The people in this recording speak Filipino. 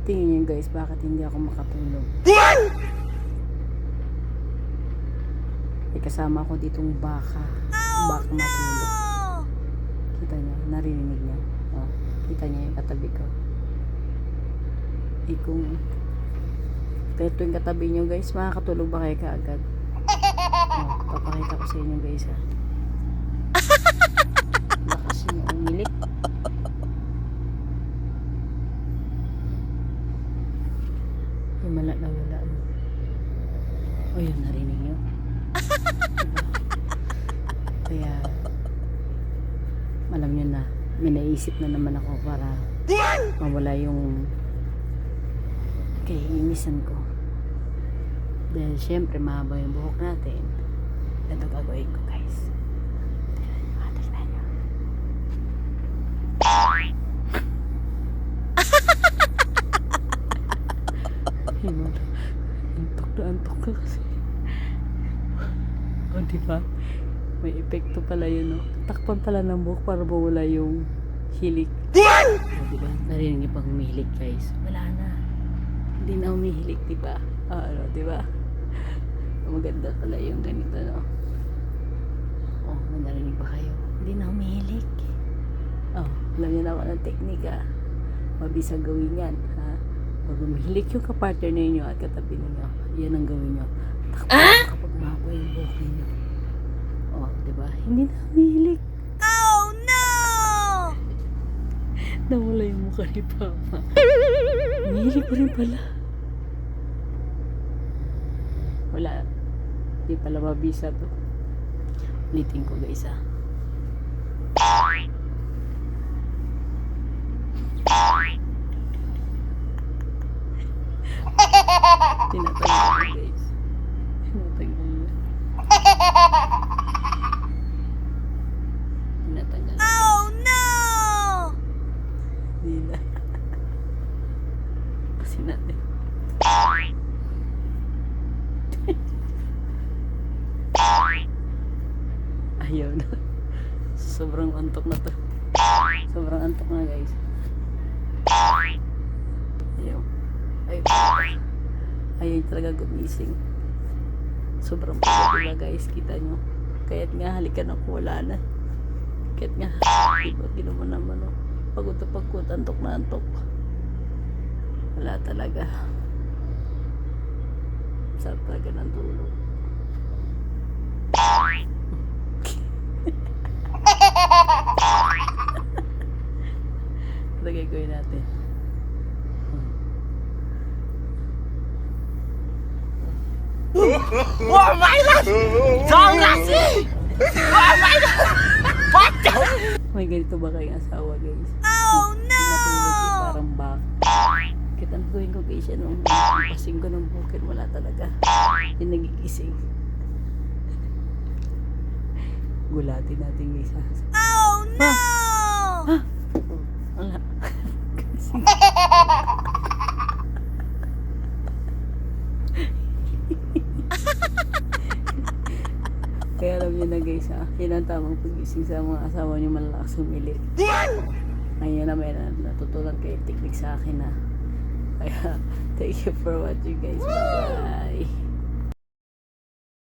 Tingin nyo guys, bakit hindi ako makatulog? May kasama ko ditong baka. Baka matulog. Kita nyo, narinig nyo. Oh, kita nyo yung katabi ko. Kung ito yung katabi nyo guys, makakatulog ba kayo kaagad? Oh, papakita ko sa inyo guys ha. Lakas nyo umilik. Yung wala. O yun, narinig nyo. Diba? Kaya alam nyo na, may naisip na naman ako para mawala yung kainisan ko. Dahil syempre mahaba yung buhok natin. Ito gagawin ko guys. Tignan nyo. Himal. Antok ka kasi. O diba? May epekto pala yun, no? Takpan pala ng buhok para mawala yung hilik. O diba? Narinig niyo pang humihilik guys. Wala na. Hindi na humihilik, diba? Ano, diba? Maganda pala yung ganito, no? Oh, may narinig ba kayo? Hindi na humihilik. Oh, alam niyo na ako ng teknika. Mabisa gawin yan, ha? Pag humihilik yung kapartner ninyo at katabi ninyo, yan ang gawin nyo. Takpan kapag mahaba yung buhok ninyo. Oh, diba? Hindi na humihilik. Oh no! Nawala yung mukha ni Papa. Humihilik pa rin pala. Wala. Hindi pala mabisa to. Ulitin ko guys ah. Tinatanggal ko guys. Tinatanggal. Oh no! Hindi na. Kasi natin. Ayaw na. Sobrang antok na to. Sobrang antok na guys. Ayaw. Ayaw talaga gumising. Sobrang pagod na guys. Kita nyo. Kaya't nga halikan ako, wala na. Kaya't nga. Diba ginawa naman oh. Pagod na pagod. Antok na antok. Wala talaga. Sarap talaga ng tulog. Ito gagawin natin. Oh my god! Songlasi! Oh my god! What the? May ganito ba kayong asawa guys? Oh no! Matulog eh, parang bak. Kita ang gawin ko guys yan. Nung pasing ko ng bukid, wala talaga. Yung nagigising. Gulatin natin guys ha. Oh no! Wala. Kaya alam nyo na guys ha, yun ang tamang pagising sa mga asawa nyo, malalakas humili. Ngayon na may natutunan kayo technique sa akin ha. Kaya thank you for watching guys. Bye bye.